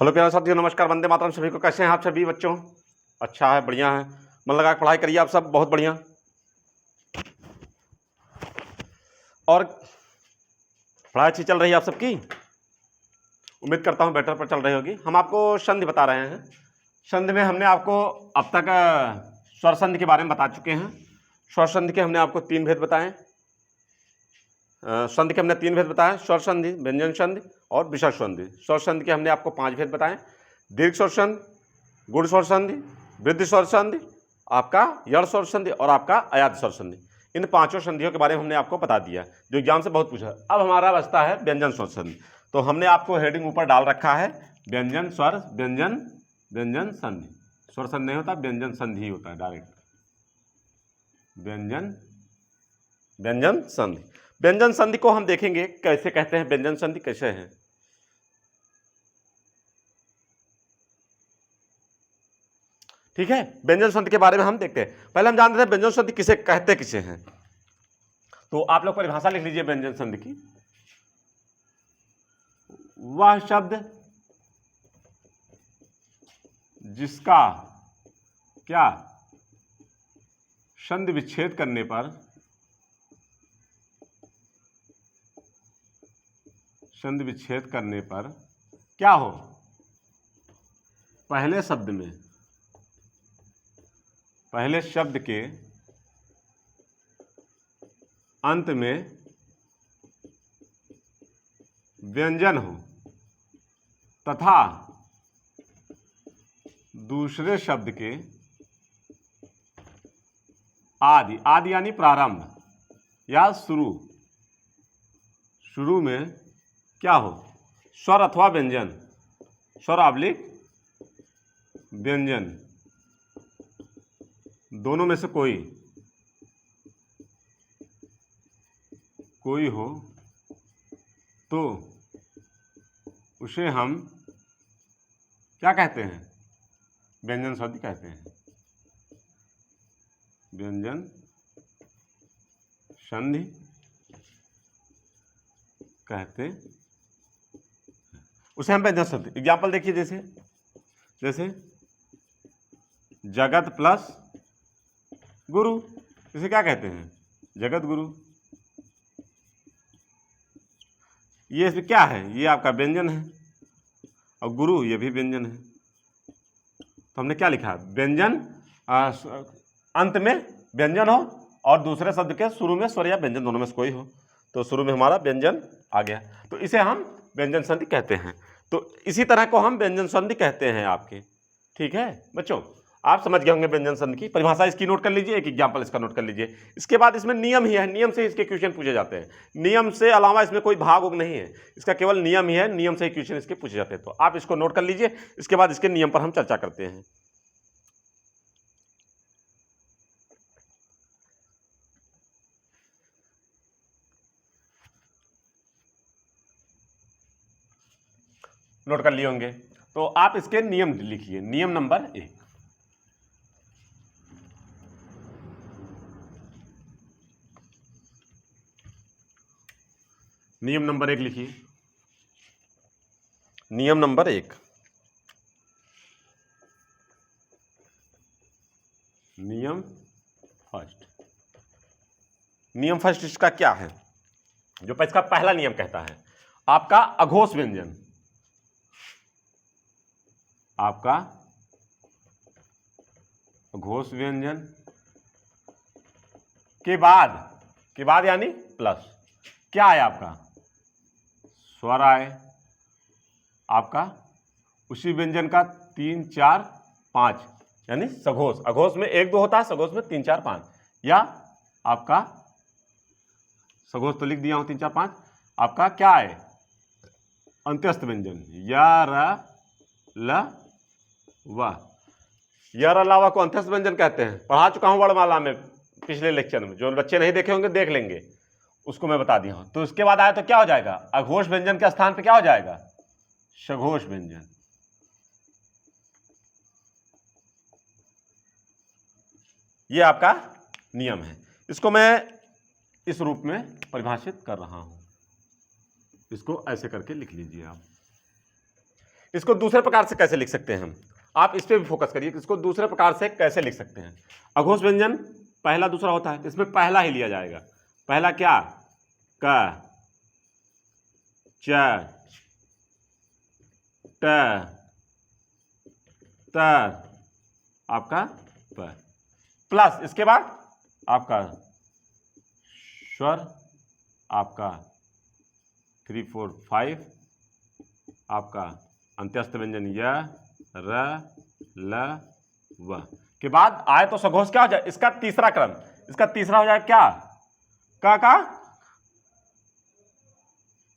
Hello प्यारे साथियों, नमस्कार, वंदे मातरम सभी को। कैसे हैं आप सभी बच्चों? अच्छा है, बढ़िया है। मन लगा के पढ़ाई करिए आप सब, बहुत बढ़िया। और पढ़ाई अच्छी चल रही है आप सबकी? उम्मीद करता हूँ बेटर पर चल रही होगी। हम आपको संधि बता रहे हैं। संधि में हमने आपको अब तक स्वर संधि के बारे में बता चुके हैं। स्वर संधि के हमने आपको 3 भेद बताए। संधि के हमने 3 भेद बताए: स्वर संधि, व्यंजन संधि और विसर्ग संधि। स्वर संधि के हमने आपको 5 भेद बताए: दीर्घ स्वर संधि, गुण स्वर संधि, वृद्धि स्वर संधि, आपका यड़ स्वर संधि और आपका अयात स्वर संधि। इन 5 संधियों के बारे में हमने आपको बता दिया, जो एग्जाम से बहुत पूछा। अब हमारा बचता है व्यंजन स्वर संधि। तो हमने आपको हेडिंग ऊपर डाल रखा है, व्यंजन स्वर व्यंजन व्यंजन संधि। स्वर संधि नहीं होता, व्यंजन संधि होता है डायरेक्ट। व्यंजन व्यंजन संधि। व्यंजन संधि को हम देखेंगे कैसे कहते हैं, व्यंजन संधि कैसे है। ठीक है, व्यंजन संधि के बारे में हम देखते हैं। पहले हम जानते थे व्यंजन संधि किसे कहते किसे हैं। तो आप लोग परिभाषा लिख लीजिए व्यंजन संधि की। वह शब्द जिसका क्या संधि विच्छेद करने पर क्या हो, पहले शब्द के अंत में व्यंजन हो तथा दूसरे शब्द के आदि यानी प्रारंभ या शुरू में क्या हो, स्वर अथवा व्यंजन, स्वर ऑब्लिक व्यंजन, दोनों में से कोई हो तो उसे हम क्या कहते हैं, व्यंजन संधि कहते हैं। व्यंजन संधि कहते उसे हम व्यंजन संधि। एग्जाम्पल देखिए, जैसे जगत प्लस गुरु, इसे क्या कहते हैं, जगत गुरु। ये इसमें क्या है, ये आपका व्यंजन है, और गुरु ये भी व्यंजन है। तो हमने क्या लिखा, व्यंजन अंत में व्यंजन हो और दूसरे शब्द के शुरू में स्वर या व्यंजन, दोनों में से कोई हो, तो शुरू में हमारा व्यंजन आ गया, तो इसे हम व्यंजन संधि कहते हैं। तो इसी तरह को हम व्यंजन संधि कहते हैं आपके। ठीक है बच्चों, आप समझ गए होंगे व्यंजन संधि की परिभाषा। इसकी नोट कर लीजिए, एक एग्जाम्पल इसका नोट कर लीजिए। इसके बाद इसमें नियम ही है, नियम से इसके क्वेश्चन पूछे जाते हैं। नियम से अलावा इसमें कोई भाग उग नहीं है, इसका केवल नियम ही है, नियम से ही क्वेश्चन इसके पूछे जाते हैं। तो आप इसको नोट कर लीजिए, इसके बाद इसके नियम पर हम चर्चा करते हैं। नोट कर लिए होंगे, तो आप इसके नियम लिखिए। नियम नंबर 1, नियम नंबर 1 लिखिए। नियम नंबर 1, नियम फर्स्ट इसका क्या है, जो इसका पहला नियम कहता है, आपका अघोष व्यंजन, आपका अघोष व्यंजन के बाद यानी प्लस क्या आए, आपका स्वर आए, आपका उसी व्यंजन का 3, 4, 5 यानी सघोष। अघोष में 1, 2 होता है, सघोष में 3, 4, 5, या आपका सघोष तो लिख दिया हूं 3, 4, 5। आपका क्या है, अंत्यस्थ व्यंजन, या ल व। या र ला वा को अंत्यस्थ व्यंजन कहते हैं, पढ़ा चुका हूं वर्णमाला में पिछले लेक्चर में। जो बच्चे नहीं देखे होंगे देख लेंगे, उसको मैं बता दिया हूं। तो इसके बाद आया तो क्या हो जाएगा, अघोष व्यंजन के स्थान पे क्या हो जाएगा, सघोष व्यंजन। ये आपका नियम है। इसको मैं इस रूप में परिभाषित कर रहा हूं, इसको ऐसे करके लिख लीजिए आप। इसको दूसरे प्रकार से कैसे लिख सकते हैं हम, आप इस पे भी फोकस करिए, इसको दूसरे प्रकार से कैसे लिख सकते हैं। अघोष व्यंजन पहला दूसरा होता है, इसमें पहला ही लिया जाएगा। पहला क्या, क, च, ट, त, आपका प, प्लस इसके बाद आपका स्वर, आपका 3 4 5, आपका अंत्यस्थ व्यंजन य, र, ल, व के बाद आए तो सघोष क्या हो जाए, इसका तीसरा क्रम, इसका तीसरा हो जाए क्या, का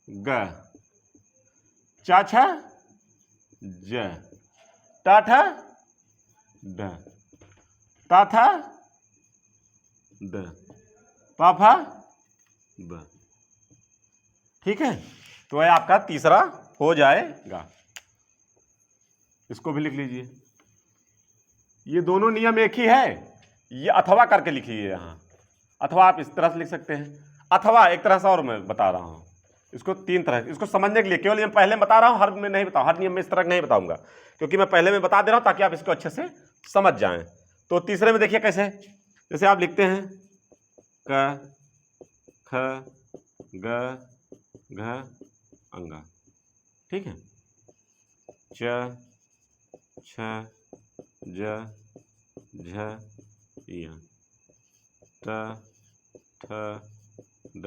ग, च छ ज, ट ठ ड, त थ द, प फ ब। ठीक है, तो यह आपका तीसरा हो जाएगा। इसको भी लिख लीजिए, ये दोनों नियम एक ही है, ये अथवा करके लिखिए यहाँ, अथवा आप इस तरह से लिख सकते हैं, अथवा एक तरह से और मैं बता रहा हूँ, इसको तीन तरह, इसको समझने के लिए केवल मैं पहले बता रहा हूँ, हर में नहीं बताऊँ, हर नियम में इस तरह नहीं बताऊंगा, क्योंकि मैं पहले में बता दे रहा हूँ ताकि आप इसको अच्छे से समझ जाएं। तो तीसरे में देखिए कैसे, जैसे आप लिखते हैं क, ख, ग, घ, अंगा, ठीक है, च, छ, ज, झ, य, त, थ, द,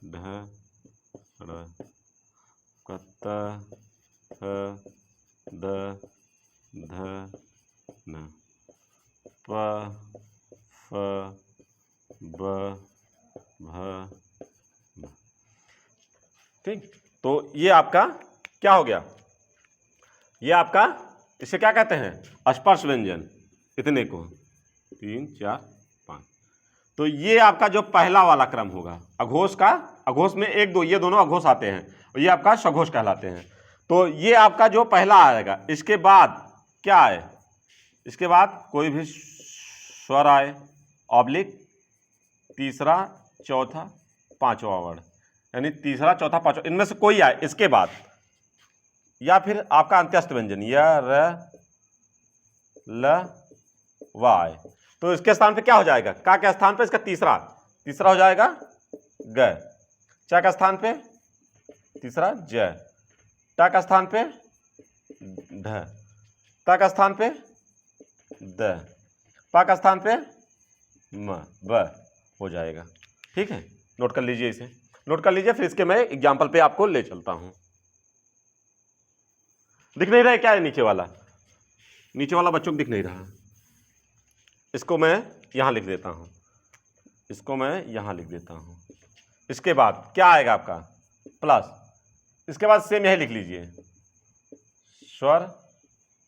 ढ, ढ़, क, त, थ, द, ध, न, प, फ, ब, भ, भ। ठीक, तो ये आपका क्या हो गया, ये आपका, इसे क्या कहते हैं, स्पर्श व्यंजन, इतने को 3 4 5। तो ये आपका जो पहला वाला क्रम होगा अघोष का, अघोष में 1 2 ये दोनों अघोष आते हैं और ये आपका सघोष कहलाते हैं। तो ये आपका जो पहला आएगा, इसके बाद क्या आए, इसके बाद कोई भी स्वर आए, ऑब्लिक तीसरा चौथा पांचवा वर्ड, यानी तीसरा चौथा पांचवा, इनमें से कोई आए इसके बाद, या फिर आपका अंत्यस्थ व्यंजन य, र, ल, व आए, तो इसके स्थान पे क्या हो जाएगा, का के स्थान पे इसका तीसरा, तीसरा हो जाएगा ग, च का स्थान पे तीसरा ज, ट का स्थान पे ढ, त का स्थान पे द, प का स्थान पे म, ब हो जाएगा। ठीक है, नोट कर लीजिए, इसे नोट कर लीजिए, फिर इसके मैं एग्जाम्पल पे आपको ले चलता हूं। दिख नहीं रहा है क्या है नीचे वाला, नीचे वाला बच्चों को दिख नहीं रहा, इसको मैं यहां लिख देता हूं, इसको मैं यहां लिख देता हूं। इसके बाद क्या आएगा आपका प्लस, इसके बाद सेम यही लिख लीजिए, स्वर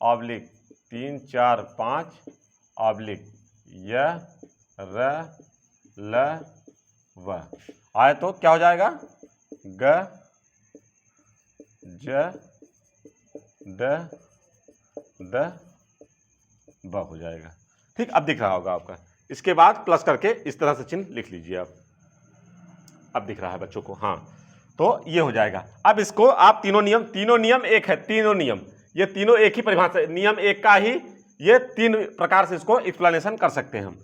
ऑब्लिक 3 4 5 ऑब्लिक य, र, ल, व आए तो क्या हो जाएगा, ग, ज, ड, द, ब हो जाएगा। ठीक, अब दिख रहा होगा आपका, इसके बाद प्लस करके इस तरह से चिन्ह लिख लीजिए आप, अब दिख रहा है बच्चों को, हाँ, तो ये हो जाएगा। अब इसको आप तीनों नियम एक है, तीनों नियम, ये तीनों एक ही परिभाषा, नियम एक का ही, ये 3 प्रकार से इसको एक्सप्लेनेशन कर सकते हैं हम।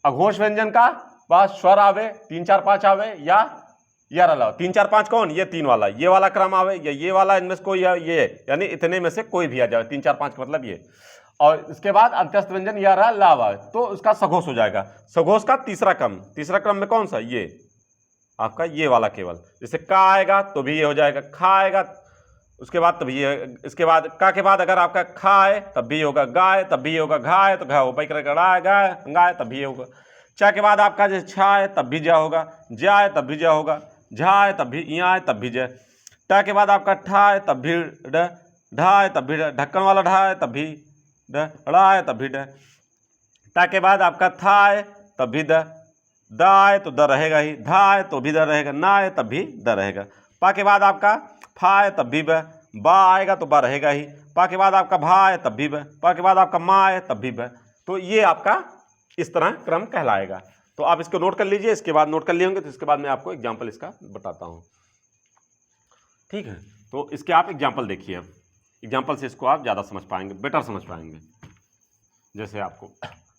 अघोष व्यंजन का बस स्वर आवे 3 4 5 आवे, या रला 3 4 5 कौन, ये 3 वाला, ये वाला क्रम आवे, या ये वाला, इनमें से कोई ये, यानी इतने में से कोई भी आ जाए, 3 4 5 का मतलब ये, और इसके बाद अंत्यस्थ व्यंजन या रा लाव आवे तो उसका सघोष हो जाएगा। सघोष का तीसरा क्रम में कौन सा, ये आपका ये वाला केवल, जैसे का आएगा तो भी ये हो जाएगा, खा आएगा उसके बाद तभी ये, इसके बाद का के बाद अगर आपका खा आए तब भी होगा, गाय तब भी होगा, घा है तो घा हो पाई करेगा, गाय गाय तब भी होगा, चा के बाद आपका जैसे छा है तब भी जा होगा, जा है तब भी जा होगा, झा है तब भी, यहाँ है तब भी जा, टा के बाद आपका ठा है तब भी ड, ढा है तब भी ढ, ढक्कन वाला ढा है तब भी ड, ड़ा है तब भी ड, टा के बाद आपका था है तब भी द, दा है तो द रहेगा ही, धा है तो भी द रहेगा, ना है तब भी द रहेगा, पा के बाद आपका फा है तब भी ब, बा आएगा तो बा रहेगा ही, पा के बाद आपका भा है तब भी ब, पा के बाद आपका माँ है तब भी ब, तो ये आपका इस तरह क्रम कहलाएगा। तो आप इसको नोट कर लीजिए, इसके बाद नोट कर लिए होंगे तो इसके बाद मैं आपको एग्जाम्पल इसका बताता हूँ। ठीक है, तो इसके आप एग्जाम्पल देखिए। अब एग्जाम्पल से इसको आप ज़्यादा समझ पाएंगे, बेटर समझ पाएंगे। जैसे आपको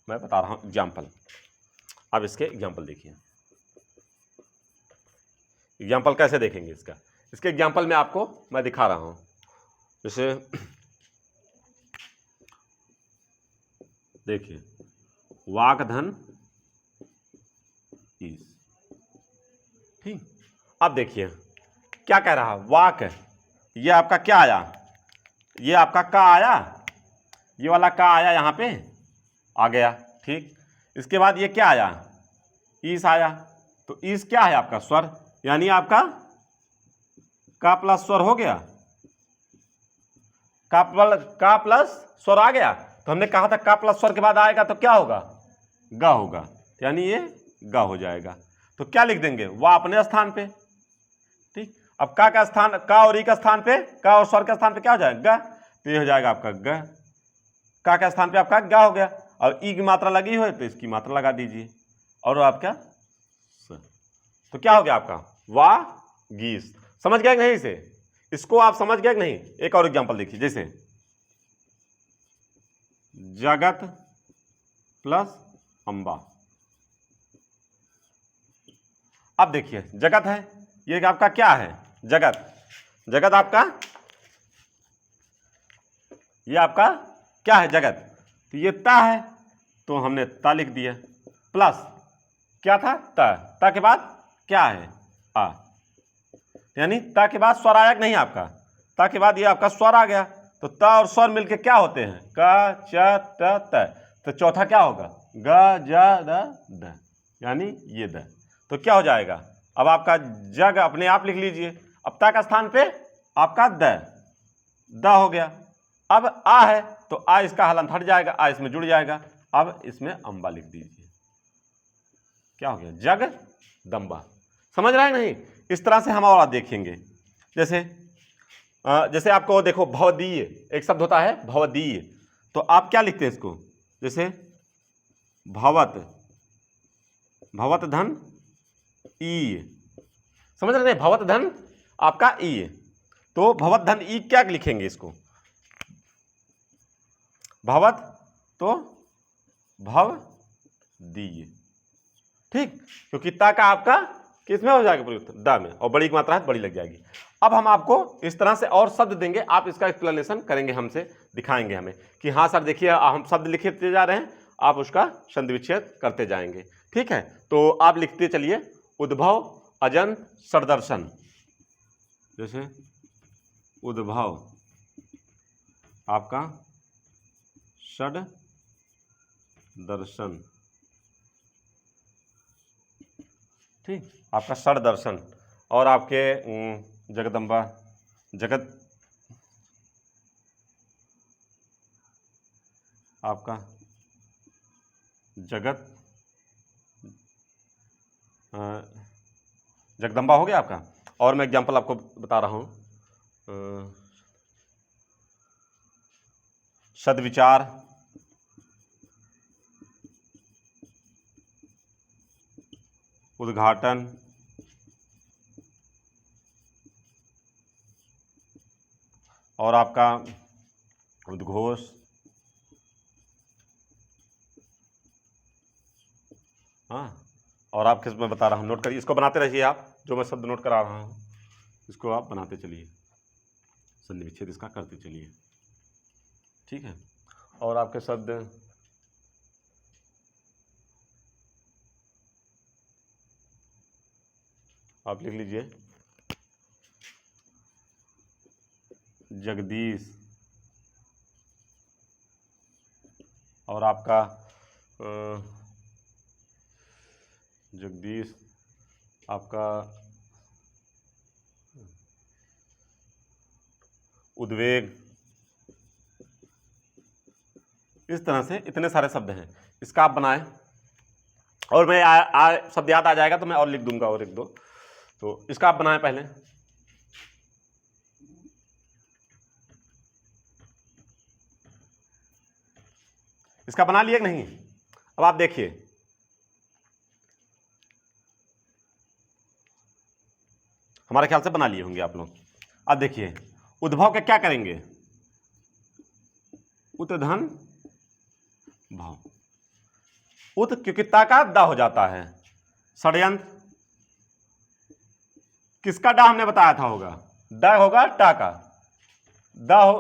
मैं बता रहा हूँ एग्जाम्पल, अब इसके एग्जाम्पल देखिए। एग्जाम्पल कैसे देखेंगे इसके एग्जाम्पल में आपको मैं दिखा रहा हूँ। जैसे देखिए, वाक धन ईस, ठीक। अब देखिए क्या कह रहा है, वाक, ये आपका क्या आया, ये आपका का आया, ये वाला का आया, यहाँ पे आ गया, ठीक। इसके बाद ये क्या आया, ईस आया। तो ईस क्या है आपका, स्वर, यानी आपका का प्लस स्वर हो गया, का प्लस स्वर आ गया। तो हमने कहा था का प्लस स्वर के बाद आएगा तो क्या होगा, ग होगा, यानी ये ग हो जाएगा। तो क्या लिख देंगे, वाह अपने स्थान पे, ठीक। अब का स्थान, का और ई का स्थान पे, का और स्वर के स्थान पे क्या हो जाएगा, ग। तो ये हो जाएगा आपका ग, का स्थान पे आपका ग हो गया। और ई की मात्रा लगी हो तो इसकी मात्रा लगा दीजिए, और आपका स। तो क्या हो गया आपका, वाह गीस। समझ गए कि नहीं इसे, इसको आप समझ गए कि नहीं। एक और एग्जांपल देखिए, जैसे जगत प्लस अंबा। अब देखिए जगत है, ये आपका क्या है, जगत, जगत आपका, ये आपका क्या है, जगत। तो ये ता है, तो हमने ता लिख दिया, प्लस क्या था, ता के बाद क्या है, आ, यानी ता के बाद स्वर आया कि नहीं आपका, ता के बाद ये आपका स्वर आ गया। तो ता और स्वर मिलके क्या होते हैं, क च त त। तो चौथा क्या होगा, ग ज द द, यानी ये द। तो क्या हो जाएगा, अब आपका जग अपने आप लिख लीजिए, अब ता का स्थान पे आपका द हो गया। अब आ है तो आ इसका हलंत हट जाएगा, आ इसमें जुड़ जाएगा। अब इसमें अंबा लिख दीजिए, क्या हो गया, जग दम्बा। समझ रहे हैं नहीं। इस तरह से हम और देखेंगे। जैसे आपको देखो भवदीय एक शब्द होता है, भवदीय, तो आप क्या लिखते हैं इसको, जैसे भवत, भवत धन ई, समझ रहे हैं, भवत धन आपका ई। तो भवत धन ई क्या लिखेंगे इसको, भवत तो भव दीय, ठीक, क्योंकि ता का आपका किसमें हो जाएगा, प्रयुक्त द में, और बड़ी की मात्रा है बड़ी लग जाएगी। अब हम आपको इस तरह से और शब्द देंगे, आप इसका एक्सप्लेनेशन करेंगे, हमसे दिखाएंगे हमें कि हाँ सर देखिए हम शब्द लिखते जा रहे हैं, आप उसका संधि विच्छेद करते जाएंगे, ठीक है। तो आप लिखते चलिए, उद्भव अजन षडदर्शन। जैसे उद्भव आपका षड दर्शन, ठीक, आपका षड दर्शन। और आपके जगदम्बा, जगत आपका जगत, जगदम्बा हो गया आपका। और मैं एग्जांपल आपको बता रहा हूँ, सद्विचार, उद्घाटन, और आपका उद्घोष, हाँ। और आप किस में बता रहा हूँ, नोट करिए, इसको बनाते रहिए आप, जो मैं शब्द नोट करा रहा हूँ इसको आप बनाते चलिए, संधि विच्छेद इसका करते चलिए, ठीक है। और आपके शब्द आप लिख लीजिए, जगदीश, और आपका जगदीश आपका उद्वेग। इस तरह से इतने सारे शब्द हैं, इसका आप बनाएं। और मैं शब्द याद आ जाएगा तो मैं और लिख दूंगा और एक दो, तो इसका आप बनाएं पहले। इसका बना लिया कि नहीं, अब आप देखिए, हमारे ख्याल से बना लिए होंगे आप लोग। अब देखिए उद्भव के क्या करेंगे, उत धन भाव। उत क्योंकि ता का दा हो जाता है। षड्यंत्र किसका डा हमने बताया था होगा, ड होगा टा का, द हो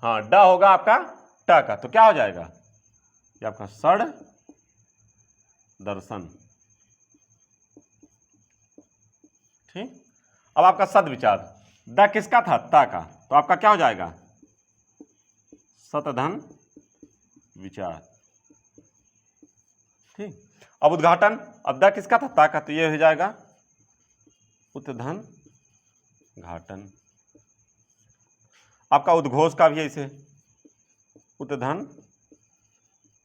हाँ ड होगा आपका ट का, तो क्या हो जाएगा ये आपका षड दर्शन। ठीक, अब आपका सद्विचार, द किसका था, ता का, तो आपका क्या हो जाएगा सतधन विचार। ठीक, अब उद्घाटन, अब द किसका था, ता का, तो ये हो जाएगा उतधन घाटन। आपका उद्घोष का भी ऐसे उतधन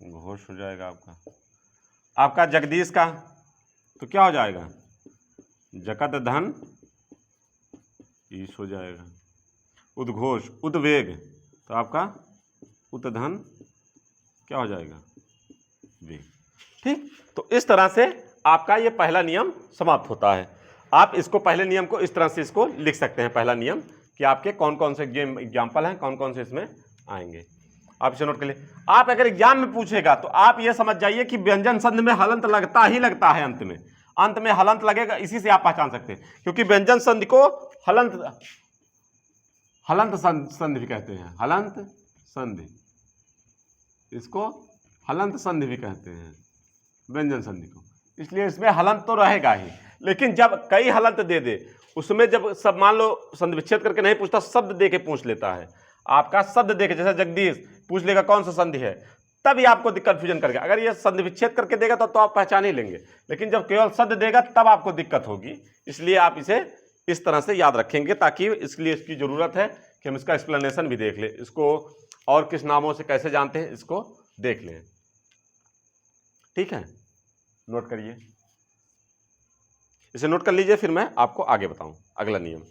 घोष हो जाएगा आपका। आपका जगदीश का तो क्या हो जाएगा जकत धन ईश हो जाएगा। उद्घोष उद्वेग, तो आपका उतधन क्या हो जाएगा वेग। ठीक, तो इस तरह से आपका ये पहला नियम समाप्त होता है। आप इसको पहले नियम को इस तरह से इसको लिख सकते हैं, पहला नियम कि आपके कौन कौन से एग्जाम्पल हैं, कौन कौन से इसमें आएंगे, आप इसे नोट कर लिए। आप अगर एग्जाम में पूछेगा तो आप ये समझ जाइए कि व्यंजन संधि में हलंत लगता ही लगता है, अंत में हलंत लगेगा, इसी से आप पहचान सकते हैं, क्योंकि व्यंजन संधि को हलंत संधि भी कहते हैं, हलंत संधि, इसको हलंत संधि भी कहते हैं व्यंजन संधि को, इसलिए इसमें हलंत तो रहेगा ही। लेकिन जब कई हलंत दे दे, उसमें जब सब मान लो संधि विच्छेद करके नहीं पूछता, शब्द दे के पूछ लेता है, आपका शब्द दे के, जैसे जगदीश पूछ लेगा कौन सा संधि है, तभी आपको कंफ्यूजन करेगा। अगर ये संधि विच्छेद करके देगा तो आप पहचान ही लेंगे, लेकिन जब केवल शब्द देगा तब आपको दिक्कत होगी। इसलिए आप इसे इस तरह से याद रखेंगे, ताकि इसलिए इसकी जरूरत है कि हम इसका एक्सप्लेनेशन भी देख लें, इसको और किस नामों से कैसे जानते हैं इसको देख लें। ठीक है, नोट करिए, इसे नोट कर लीजिए, फिर मैं आपको आगे बताऊं अगला नियम।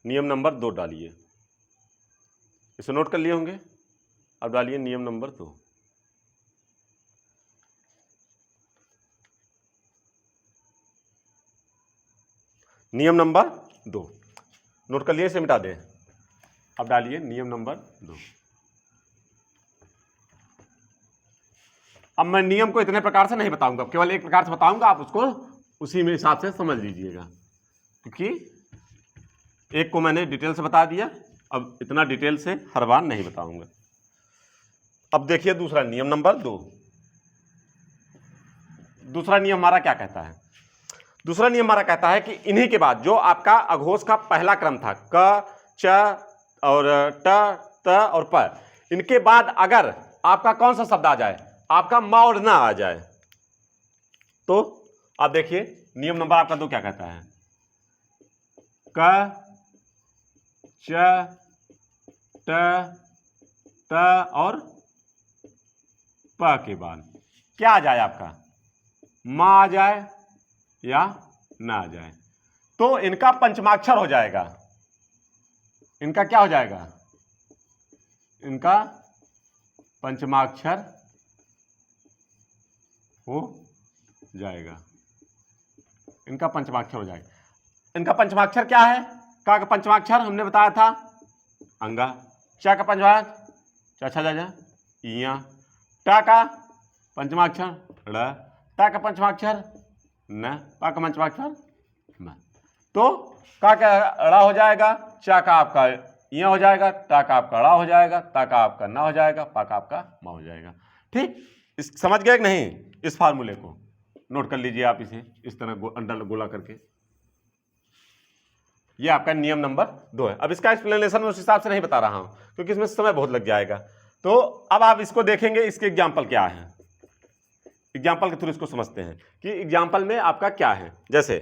नियम नंबर 2 डालिए, इसे नोट कर लिए होंगे। अब डालिए नियम नंबर 2। नियम नंबर 2 नोट कर लिए, इसे मिटा दें। अब डालिए नियम नंबर 2। अब मैं नियम को इतने प्रकार से नहीं बताऊंगा, केवल एक प्रकार से बताऊंगा, आप उसको उसी में हिसाब से समझ लीजिएगा, क्योंकि एक को मैंने डिटेल से बता दिया, अब इतना डिटेल से हर बार नहीं बताऊंगा। अब देखिए दूसरा नियम नंबर 2। दूसरा नियम हमारा क्या कहता है, दूसरा नियम हमारा कहता है कि इन्हीं के बाद जो आपका अघोष का पहला क्रम था, क च और ट त और प, इनके बाद अगर आपका कौन सा शब्द आ जाए, आपका म और न आ जाए, तो आप देखिए नियम नंबर आपका 2 क्या कहता है, क च ट त और प के बाद क्या आ जाए, आपका म आ जाए या ना आ जाए, तो इनका पंचमाक्षर हो जाएगा। इनका क्या हो जाएगा, इनका पंचमाक्षर हो जाएगा, इनका पंचमाक्षर हो जाएगा। इनका पंचमाक्षर क्या है, का पंचमाक्षर हमने बताया था अंगा, च का पंचमाक्षर च छ इया, ट का पंचमाक्षर ड़, ट का पंचमाक्षर न, पा का पंचमाक्षर म, तो का ड़ा हो जाएगा, चा का आपका इया हो जाएगा, टा का आपका ड़ा हो जाएगा, ता का आपका ना हो जाएगा, पा का आपका म हो जाएगा। ठीक, इस समझ गए कि नहीं, इस फार्मूले को नोट कर लीजिए आप, इसे इस तरह अंडर गोला करके। ये आपका नियम नंबर 2 है। अब इसका एक्सप्लेनेशन मैं उस हिसाब से नहीं बता रहा हूं, क्योंकि इसमें समय बहुत लग जाएगा। तो अब आप इसको देखेंगे, इसके एग्जाम्पल क्या है, एग्जाम्पल के थ्रू इसको समझते हैं कि एग्जाम्पल में आपका क्या है। जैसे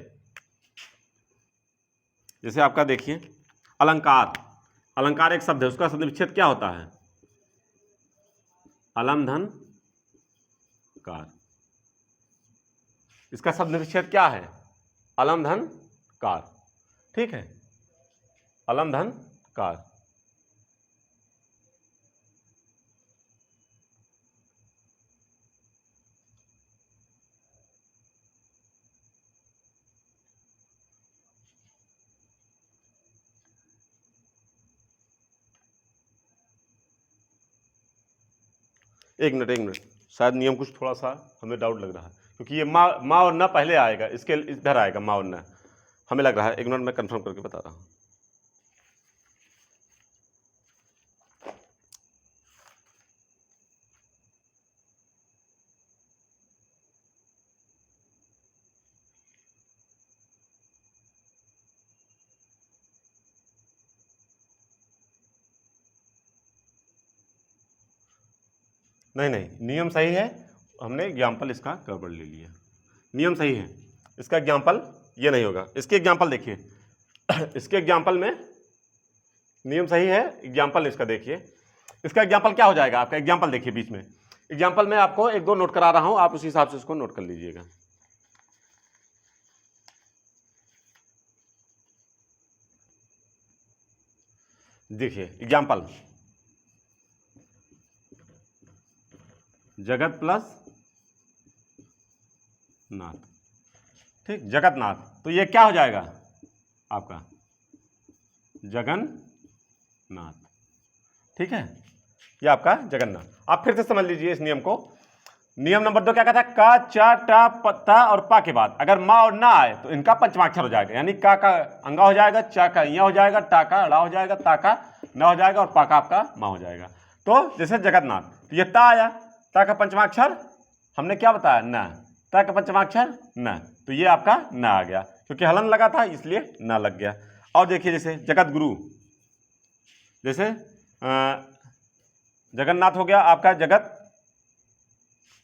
जैसे आपका देखिए अलंकार, अलंकार एक शब्द है, उसका शब्द विच्छेद क्या होता है, अलम धन कार, इसका शब्द विच्छेद क्या है, अलम धन कार। ठीक है, अलम धन कार। एक मिनट, शायद नियम कुछ थोड़ा सा हमें डाउट लग रहा है, क्योंकि ये माँ और ना पहले आएगा, इसके इधर आएगा माँ और ना, हमें लग रहा है। एक मिनट मैं कंफर्म करके बता रहा हूँ। नहीं, नियम सही है, हमने एग्जाम्पल इसका गड़बड़ ले लिया। नियम सही है, इसका एग्जाम्पल ये नहीं होगा। इसके एग्जाम्पल देखिए इसके एग्जाम्पल में नियम सही है, एग्जाम्पल इसका देखिए। इसका एग्जाम्पल क्या हो जाएगा आपका? एग्जाम्पल देखिए, बीच में एग्जाम्पल में आपको एक दो नोट करा रहा हूं, आप उसी हिसाब से इसको नोट कर लीजिएगा। देखिए एग्जाम्पल, जगत प्लस नाथ, ठीक, जगतनाथ। तो ये क्या हो जाएगा आपका? जगन्नाथ, ठीक है, ये आपका जगन्नाथ। आप फिर से समझ लीजिए इस नियम को। नियम नंबर 2 क्या कहता है? का, चा, टा, पत्ता और पा के बाद अगर माँ और ना आए तो इनका पंचमाक्षर हो जाएगा, यानी का अंगा हो जाएगा, चा का इया हो जाएगा, टा का अड़ा हो जाएगा, ता का ना हो जाएगा और पा का आपका माँ हो जाएगा। तो जैसे जगन्नाथ, तो ये ता आया, ता का पंचमाक्षर हमने क्या बताया? न। ता का पंचमाक्षर न, तो ये आपका न आ गया, क्योंकि हलन लगा था इसलिए न लग गया। और देखिए जैसे जगत गुरु, जैसे जगन्नाथ हो गया आपका जगत।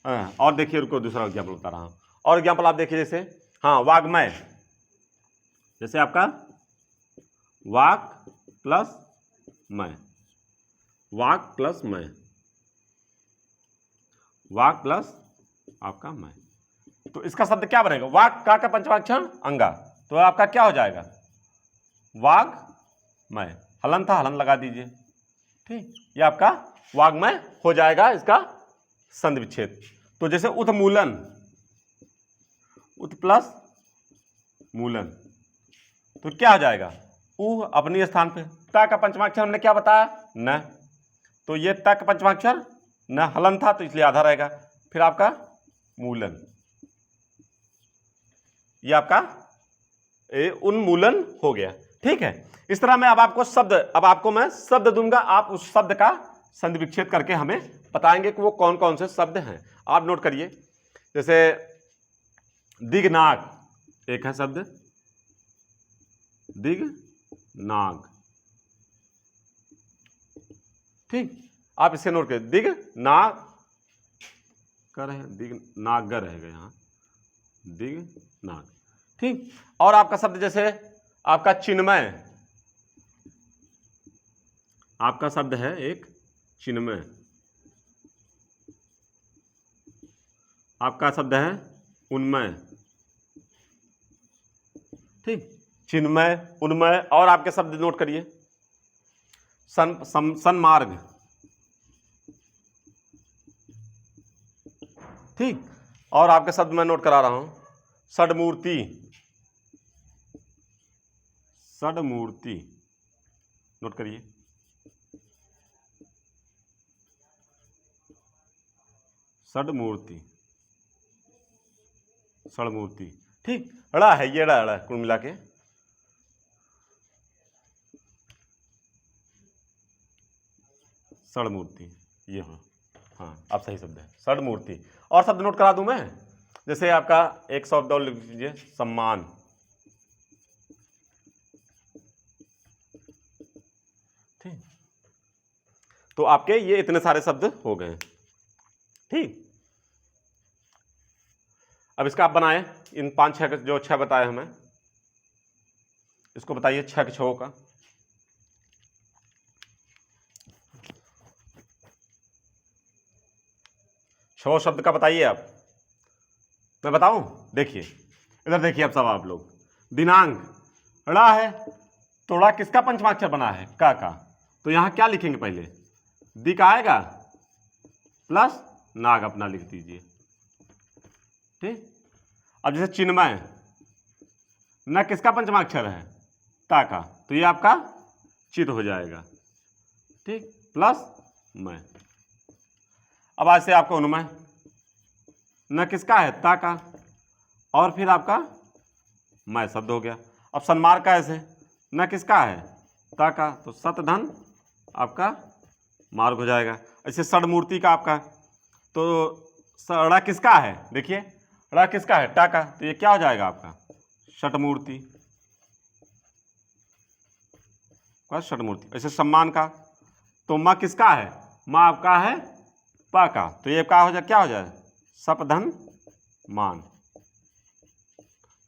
और देखिए, रुको दूसरा एग्जाम्पल बता रहा हूं। और एग्जाम्पल आप देखिए, जैसे हाँ वाग्मय, जैसे आपका वाक प्लस मय, वाक प्लस मय, वाक प्लस आपका मय, तो इसका शब्द क्या बनेगा? वाक का पंचमाक्षर अंगा, तो आपका क्या हो जाएगा? वाग मय। हलन था, हलन लगा दीजिए, ठीक, ये आपका वाग्मय हो जाएगा, इसका संधि विच्छेद। तो जैसे उत्मूलन, उत प्लस मूलन, तो क्या हो जाएगा? ऊ अपनी स्थान पे। ता का पंचमाक्षर हमने क्या बताया? न, तो ये ता का पंचमाक्षर न हलन था, तो इसलिए आधा रहेगा। फिर आपका मूलन, ये आपका उन्मूलन हो गया, ठीक है। इस तरह मैं अब आपको मैं शब्द दूंगा, आप उस शब्द का संधि विच्छेद करके हमें बताएंगे कि वो कौन कौन से शब्द हैं। आप नोट करिए, जैसे दिगनाग एक है शब्द, दिगनाग, ठीक, आप इसे नोट करिए, दिगनाग कर है, दिगनागर रहेगा यहाँ, दिगनाग, ठीक। और आपका शब्द जैसे आपका चिन्मय, आपका शब्द है एक चिन्मय, आपका शब्द है उन्मय, ठीक, चिन्मय, उन्मय। और आपके शब्द नोट करिए, सन्मार्ग, ठीक। और आपके शब्द मैं नोट करा रहा हूं, षड्मूर्ति, षड्मूर्ति, नोट करिए, षड्मूर्ति, षड्मूर्ति, ठीक। अड़ा है, ये अड़ा कुल मिला के षड्मूर्ति, ये हो, हाँ आप सही शब्द है षड्मूर्ति। और शब्द नोट करा दूं मैं, जैसे आपका एक शब्द और लिख लीजिए, सम्मान, ठीक। तो आपके ये इतने सारे शब्द हो गए, ठीक। अब इसका आप बनाए, इन 5-6 जो 6 बताए हमें, इसको बताइए 6 के 6 का। छह शब्द का बताइए आप, मैं बताऊं? देखिए इधर देखिए, अब सब आप लोग, दिनांक, ड़ा है, तो ड़ा किसका पंचमाक्षर बना है? का। तो यहां क्या लिखेंगे? पहले दी का आएगा प्लस नाग अपना लिख दीजिए, ठीक। अब जैसे चिन्मय, न किसका पंचमाक्षर है? ता का, तो ये आपका चित हो जाएगा, ठीक, प्लस मय। अब आज से आपका अनुमय न किसका है, ता का, और फिर आपका मैं शब्द हो गया। अब सन्मार्ग का ऐसे न किसका है, ता का, तो सत धन आपका मार्ग हो जाएगा। ऐसे षडमूर्ति का आपका, तो ड़ा किसका है, देखिए ड़ा किसका है, टा का, तो ये क्या हो जाएगा आपका षटमूर्ति का षटमूर्ति। ऐसे सम्मान का, तो माँ किसका है, माँ आपका है पा का, तो ये क्या हो जाए सपधन मान।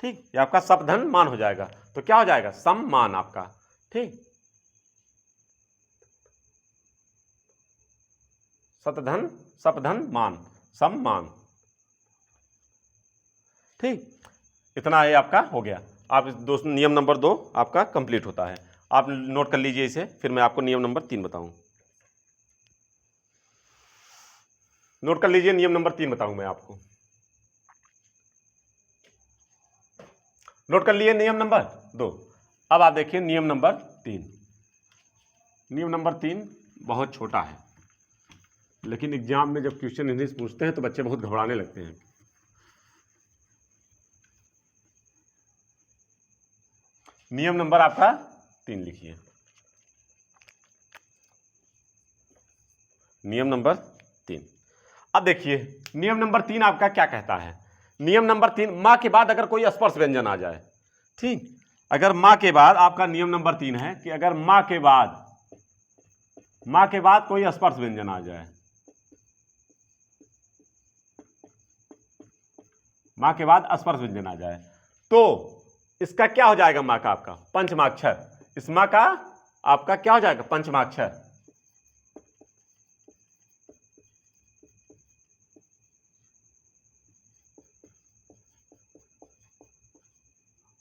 ठीक, ये आपका सपधन मान हो जाएगा, तो क्या हो जाएगा सम्मान आपका। ठीक, सतधन सपधन मान, सम्मान। ठीक, इतना ये आपका हो गया। आप दोस्त नियम नंबर 2 आपका कंप्लीट होता है। आप नोट कर लीजिए इसे, फिर मैं आपको नियम नंबर 3 बताऊं। नोट कर लीजिए, नियम नंबर 3 बताऊं मैं आपको। नोट कर लिए नियम नंबर 2। अब आप देखिए नियम नंबर 3। नियम नंबर 3 बहुत छोटा है, लेकिन एग्जाम में जब क्वेश्चन इंग्लिश पूछते हैं तो बच्चे बहुत घबराने लगते हैं। नियम नंबर आपका 3 लिखिए। नियम नंबर 3। अब देखिए नियम नंबर 3 आपका क्या कहता है। नियम नंबर 3, मां के बाद अगर कोई स्पर्श व्यंजन आ जाए। ठीक, अगर मां के बाद आपका नियम नंबर 3 है कि अगर मां के बाद कोई स्पर्श व्यंजन आ जाए, मां के बाद स्पर्श व्यंजन आ जाए, तो इसका क्या हो जाएगा, मां का आपका पंचमाक्षर। इस मां का आपका क्या हो जाएगा पंचमाक्षर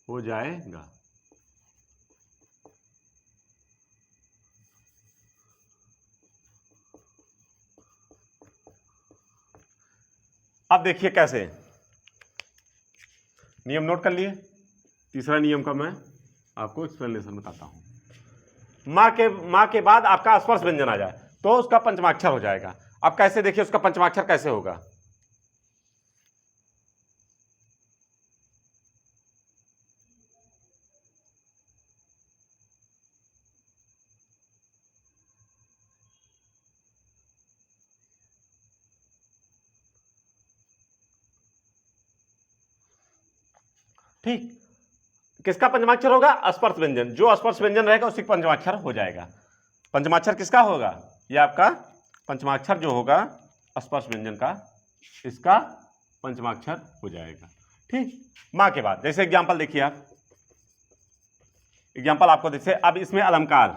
हो जाएगा। अब देखिए कैसे, नियम नोट कर लिए। तीसरा नियम का मैं आपको एक्सप्लेनेशन बताता हूं। मां के बाद आपका स्पर्श व्यंजन आ जाए तो उसका पंचमाक्षर हो जाएगा। अब कैसे, देखिए उसका पंचमाक्षर कैसे होगा। ठीक, किसका पंचमाक्षर होगा, स्पर्श व्यंजन। जो स्पर्श व्यंजन रहेगा उसी पंचमाक्षर हो जाएगा। पंचमाक्षर किसका होगा, ये आपका पंचमाक्षर जो होगा स्पर्श व्यंजन का, इसका पंचमाक्षर हो जाएगा। ठीक, मां के बाद जैसे एग्जांपल देखिए आप, एग्जांपल आपको जैसे, अब इसमें अलंकार,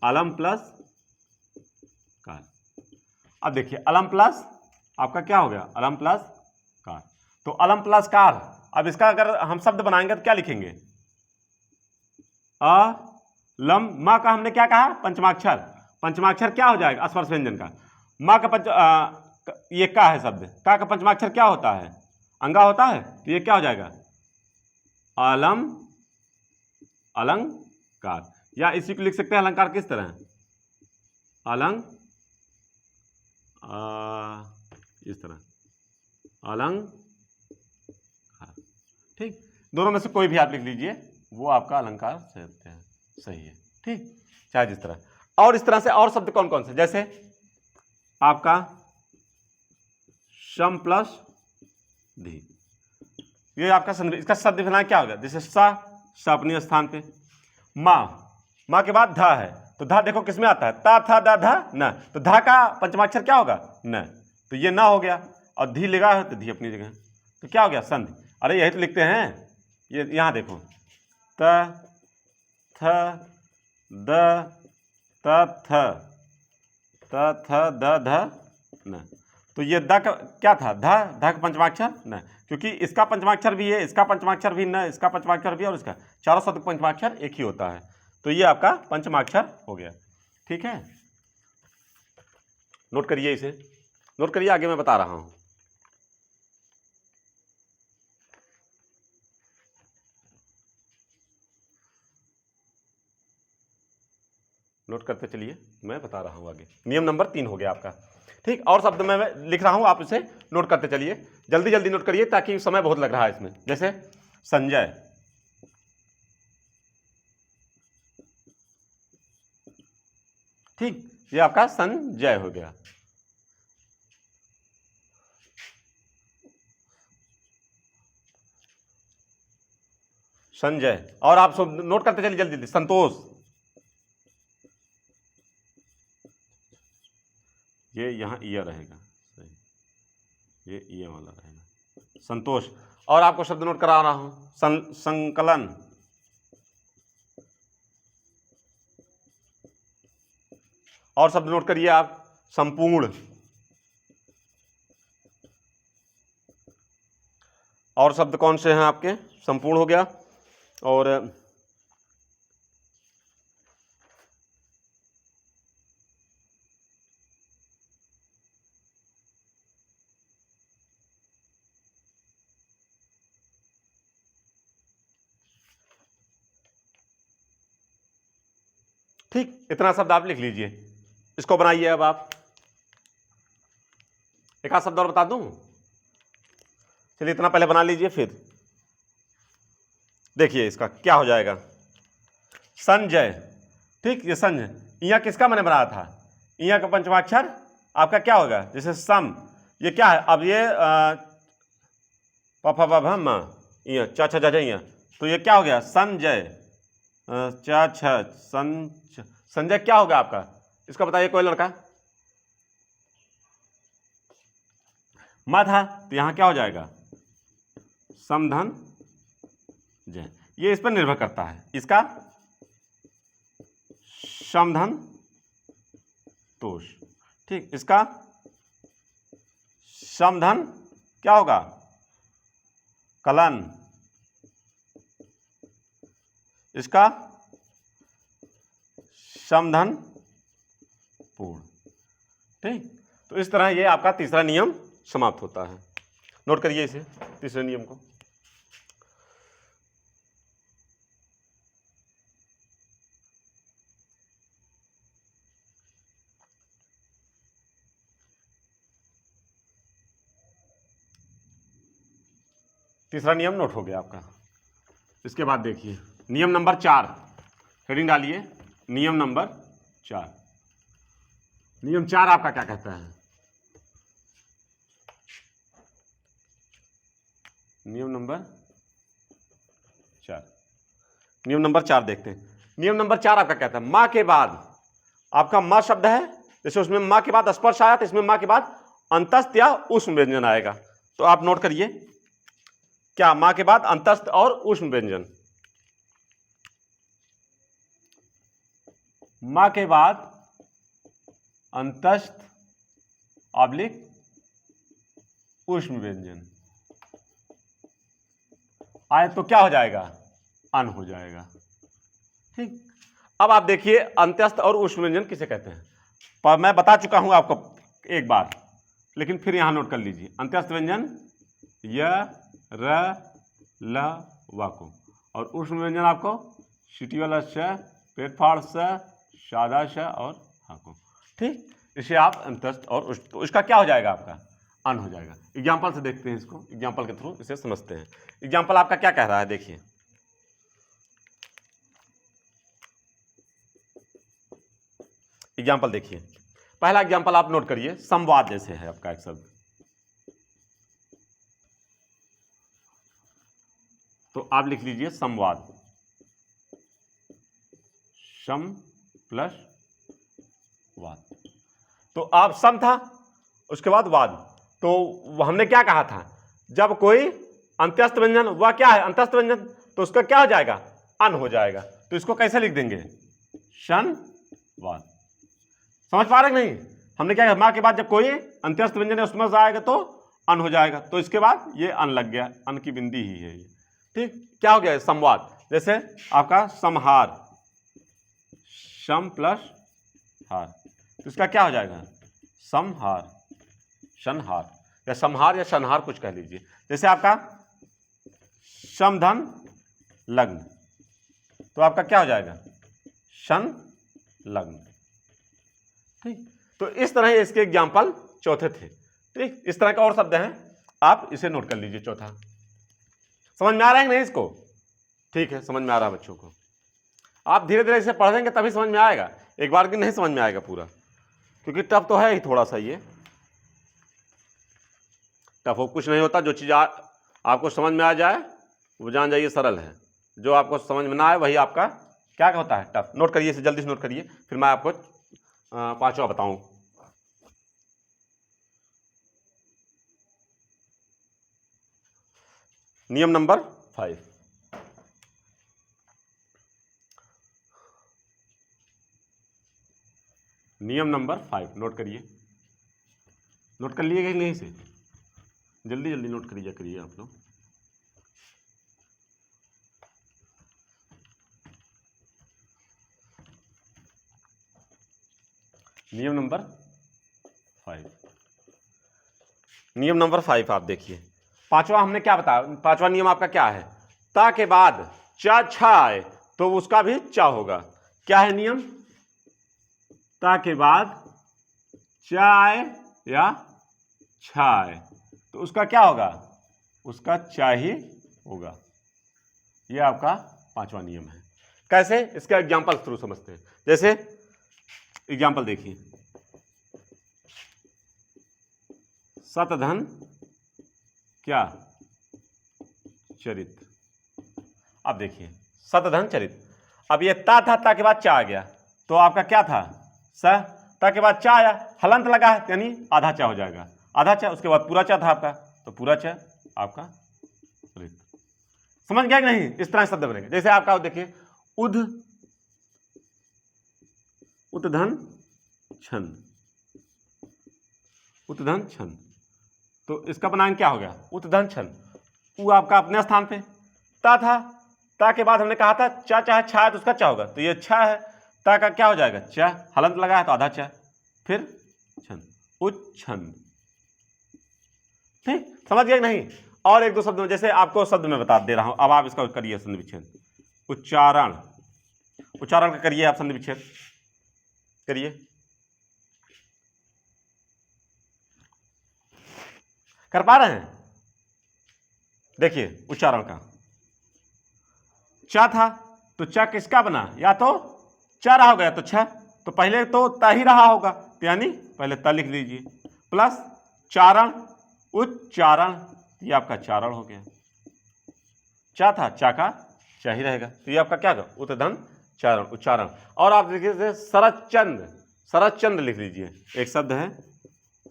अलम प्लस कार। अब देखिए अलम प्लस आपका क्या हो गया, अलम प्लस कार। तो अलम प्लस कार, अब इसका अगर हम शब्द बनाएंगे तो क्या लिखेंगे, लम। मां का हमने क्या कहा पंचमाक्षर, पंचमाक्षर क्या हो जाएगा स्पर्श व्यंजन का। मां का ये का है शब्द, का पंचमाक्षर क्या होता है, अंगा होता है, तो ये क्या हो जाएगा अलम अलंकार। या इसी को लिख सकते हैं अलंकार किस तरह, अलंग इस तरह अलंकार। ठीक, दोनों में से कोई भी आप लिख लीजिए, वो आपका अलंकार सही है। ठीक, चाहे जिस तरह। और इस तरह से और शब्द कौन कौन से, जैसे आपका सम प्लस धी, ये आपका इसका शब्द बनाना क्या होगा, जैसे सा अपने स्थान पे, मां के बाद धा है, तो धा देखो किसमें आता है, ता था दा धा न, तो धा का पंचमाक्षर क्या होगा न, तो ये ना हो गया। और धी लगा है तो धी अपनी जगह, तो क्या हो गया संधि। अरे यही तो लिखते हैं, ये यहां देखो, त थ द त थ द ध न, तो ये द का क्या था, ध का पंचमाक्षर न, क्योंकि इसका पंचमाक्षर भी है, इसका पंचमाक्षर भी न, इसका पंचमाक्षर भी, और इसका चारों शब्द पंचमाक्षर एक ही होता है, तो ये आपका पंचमाक्षर हो गया। ठीक है, नोट करिए इसे, नोट करिए, आगे मैं बता रहा हूं। नोट करते चलिए, मैं बता रहा हूँ आगे। नियम नंबर 3 हो गया आपका। ठीक, और शब्द मैं लिख रहा हूँ, आप इसे नोट करते चलिए, जल्दी जल्दी नोट करिए ताकि समय बहुत लग रहा है इसमें। जैसे संजय, ठीक, ये आपका संजय हो गया। संजय, और आप सब नोट करते चलिए जल्दी जल्दी। संतोष, ये यहां ईयर रहेगा, सही, ये ये वाला रहेगा संतोष। और आपको शब्द नोट करा रहा हूं, संकलन, और शब्द नोट करिए आप, संपूर्ण, और शब्द कौन से हैं आपके, संपूर्ण हो गया। और ठीक, इतना शब्द आप लिख लीजिए, इसको बनाइए। अब आप एक आध शब्द और बता दूं, चलिए इतना पहले बना लीजिए, फिर देखिए इसका क्या हो जाएगा। संजय, ठीक, ये संजय, यहाँ किसका मैंने बनाया था, यहाँ का पंचमाक्षर आपका क्या होगा, जैसे सम, ये क्या है, अब ये प फ ब भ म, यहाँ च छ ज झ, तो ये क्या हो गया, संजय, च छ, संजय क्या होगा आपका, इसका बताइए कोई लड़का। म था, तो यहाँ क्या हो जाएगा, समधन जय, ये इस पर निर्भर करता है, इसका समधन तोष, ठीक, इसका समधन क्या होगा, कलन, इसका समधन पूर्ण। ठीक, तो इस तरह ये आपका तीसरा नियम समाप्त होता है। नोट करिए इसे, तीसरे नियम को। तीसरा नियम नोट हो गया आपका। इसके बाद देखिए नियम नंबर 4, हेडिंग डालिए, नियम नंबर 4। नियम 4 आपका क्या कहता है, नियम नंबर 4, नियम नंबर 4 देखते हैं। नियम नंबर 4 आपका कहता है, माँ के बाद आपका म शब्द है, जैसे उसमें माँ के बाद स्पर्श आया तो इसमें माँ के बाद अंतस्थ या उष्म व्यंजन आएगा। तो आप नोट करिए, क्या माँ के बाद अंतस्थ और उष्म व्यंजन, माँ के बाद अंतस्थ ऑब्लिक उष्म व्यंजन आए तो क्या हो जाएगा, अन हो जाएगा। ठीक, अब आप देखिए अंत्यस्थ और उष्म व्यंजन किसे कहते हैं, पर मैं बता चुका हूं आपको एक बार, लेकिन फिर यहां नोट कर लीजिए। अंत्यस्थ व्यंजन य, र, ल, व को, और उष्म व्यंजन आपको सीटी वाला श, पेट फाड़ स, सादा श और हा को। ठीक, इसे आप अंत्यस्थ और उष्म, तो इसका क्या हो जाएगा आपका, अन हो जाएगा। एग्जाम्पल से देखते हैं इसको, एग्जाम्पल के थ्रू इसे समझते हैं। एग्जाम्पल आपका क्या कह रहा है, देखिए एग्जाम्पल देखिए, पहला एग्जाम्पल आप नोट करिए, संवाद जैसे है आपका एक शब्द, तो आप लिख लीजिए संवाद, सम प्लस वाद। तो आप सम था, उसके बाद वाद, तो हमने क्या कहा था, जब कोई अंत्यस्थ व्यंजन, वह क्या है अंत्यस्थ व्यंजन, तो उसका क्या हो जाएगा, अन हो जाएगा। तो इसको कैसे लिख देंगे, शन वाद। समझ पा रहे नहीं, हमने क्या कहा, माँ के बाद जब कोई अंत्यस्थ व्यंजन है उसमें आएगा तो अन हो जाएगा, तो इसके बाद ये अन लग गया, अन की बिंदी ही है ये। ठीक, क्या हो गया, संवाद। जैसे आपका समहार, सम प्लस हार, तो इसका क्या हो जाएगा, समहार, शनहार, या समहार या शनहार कुछ कह लीजिए। जैसे आपका समधन लग्न, तो आपका क्या हो जाएगा, शन लग्न। ठीक, तो इस तरह इसके एग्जाम्पल चौथे थे। ठीक, इस तरह के और शब्द हैं, आप इसे नोट कर लीजिए। चौथा समझ में आ रहा है कि नहीं इसको? ठीक है, समझ में आ रहा है बच्चों को। आप धीरे धीरे इसे पढ़ेंगे तभी समझ में आएगा, एक बार की नहीं समझ में आएगा पूरा, क्योंकि टफ तो है ही थोड़ा सा। ये टफ हो कुछ नहीं होता, जो चीज़ आपको समझ में आ जाए वो जान जाइए सरल है, जो आपको समझ में ना आए वही आपका क्या होता है, टफ। नोट करिए इसे, जल्दी से नोट करिए, फिर मैं आपको पांचवा बताऊं। नियम नंबर 5, नियम नंबर 5 नोट करिए। नोट कर लिए नहीं से? जल्दी जल्दी नोट करिए आप लोग। नियम नंबर 5, नियम नंबर 5 आप देखिए। पांचवा हमने क्या बताया? पांचवा नियम आपका क्या है? ता के बाद चा छा आए तो उसका भी चा होगा। क्या है नियम? ता के बाद चा आए या छा आए तो उसका क्या होगा? उसका चा ही होगा। यह आपका पांचवा नियम है। कैसे? इसका एग्जाम्पल थ्रू समझते हैं। जैसे एग्जाम्पल देखिए, सतधन क्या चरित। अब देखिए सतधन चरित, अब ये ता था, ता के बाद चा आ गया तो आपका क्या था? स। ता के बाद चा आया, हलंत लगा है यानी आधा चा हो जाएगा, आधा चा। उसके बाद पूरा चा था आपका, तो पूरा चा आपका चरित। समझ गया कि नहीं? इस तरह शब्द बनेंगे। जैसे आपका देखिए, उद उत्धन छंद, उत्धन छंद, तो इसका बनाएंगे क्या हो गया? उत्धन छंद। वो आपका अपने स्थान पे ता था, ता के बाद हमने कहा था चा चाहे छा है तो उसका चा होगा, तो ये छा है, ता का क्या हो जाएगा? चा, हलंत लगा है तो आधा चा, फिर छंद, उच्छंद। ठीक, समझ गए नहीं? और एक दो शब्द में, जैसे आपको शब्द में बता दे रहा हूं, अब आप इसका करिए संधि विच्छेद। उच्चारण, उच्चारण का करिए आप संधि विच्छेद करिए। कर पा रहे हैं? देखिए उच्चारण का, चा था तो चा किसका बना? या तो चा रहा होगा या तो छा, तो पहले तो ता ही रहा होगा, तो यानी पहले ता लिख लीजिए, प्लस चारण, उच्चारण, ये आपका चारण हो गया। चा था, चा का चा ही रहेगा, तो ये आपका क्या होगा? उत्धन चारण, उच्चारण। और आप देखिए शरदचंद, शरदचंद लिख लीजिए, एक शब्द है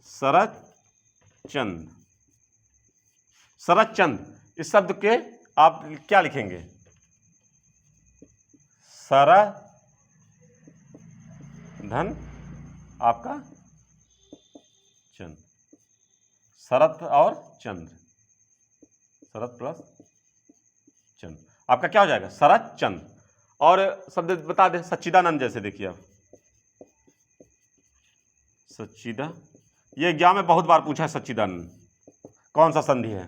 शरदचंद, शरदचंद। इस शब्द के आप क्या लिखेंगे? धन आपका चंद, शरत और चंद्र, शरत प्लस चंद, आपका क्या हो जाएगा? शरत चंद। और शब्द बता दें, सच्चिदानंद। जैसे देखिए आप, सच्चिदा, ये एग्जाम में बहुत बार पूछा है, सच्चिदानंद कौन सा संधि है,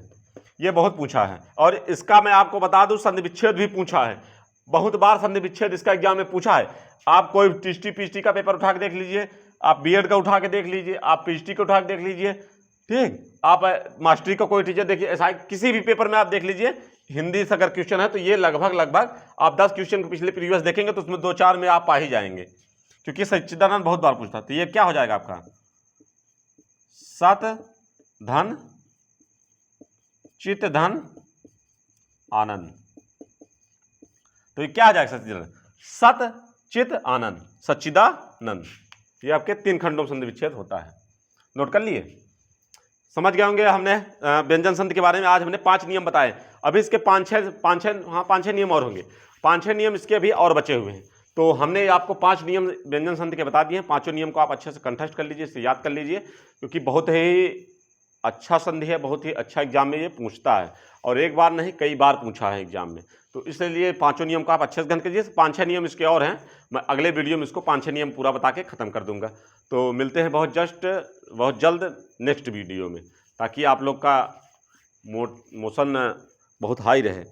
ये बहुत पूछा है। और इसका मैं आपको बता दूं, संधि विच्छेद भी पूछा है बहुत बार, संधि विच्छेद इसका एग्जाम में पूछा है। आप कोई टीएसटी पीएचडी का पेपर उठा के देख लीजिए, आप बीएड का उठा के देख लीजिए, आप पीएचडी का उठा के देख लीजिए, ठीक, आप मास्टरी का कोई टीचर देखिए, ऐसा किसी भी पेपर में आप देख लीजिए, हिंदी से अगर क्वेश्चन है तो ये लगभग आप 10 क्वेश्चन को पिछले प्रीवियस देखेंगे तो उसमें 2-4 में आप पा ही जाएंगे, क्योंकि सच्चिदानंद बहुत बार पूछता। तो ये क्या हो जाएगा आपका? सत धन चित धन आनंद। तो ये क्या आ जाएगा? सच्चिदानंद, सत चित आनंद, सच्चिदानंद। ये आपके 3 खंडों में संधि विच्छेद होता है। नोट कर लिए? समझ गए होंगे। हमने व्यंजन संधि के बारे में आज हमने 5 नियम बताए। अभी इसके 5-6 नियम और होंगे, 5-6 नियम इसके भी और बचे हुए हैं। तो हमने आपको 5 नियम व्यंजन संधि के बता दिए हैं। 5 नियम को आप अच्छे से कंठस्थ कर लीजिए, इसे याद कर लीजिए, क्योंकि बहुत ही अच्छा संधि है, बहुत ही अच्छा एग्जाम में ये पूछता है, और एक बार नहीं कई बार पूछा है एग्जाम में। तो इसलिए 5 नियम को आप अच्छे से गन कीजिए। 5-6 नियम इसके और हैं, मैं अगले वीडियो में इसको 5-6 नियम पूरा बता के ख़त्म कर दूंगा। तो मिलते हैं बहुत जल्द नेक्स्ट वीडियो में, ताकि आप लोग का मोशन बहुत हाई रहे,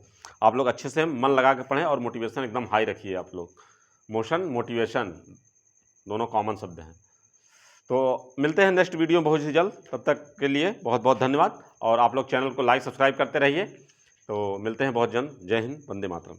आप लोग अच्छे से मन लगा के पढ़ें और मोटिवेशन एकदम हाई रखिए। आप लोग मोशन मोटिवेशन दोनों कॉमन शब्द हैं। तो मिलते हैं नेक्स्ट वीडियो बहुत ही जल्द, तब तक के लिए बहुत बहुत धन्यवाद। और आप लोग चैनल को लाइक सब्सक्राइब करते रहिए। तो मिलते हैं बहुत जल्द। जय हिंद, वंदे मातरम।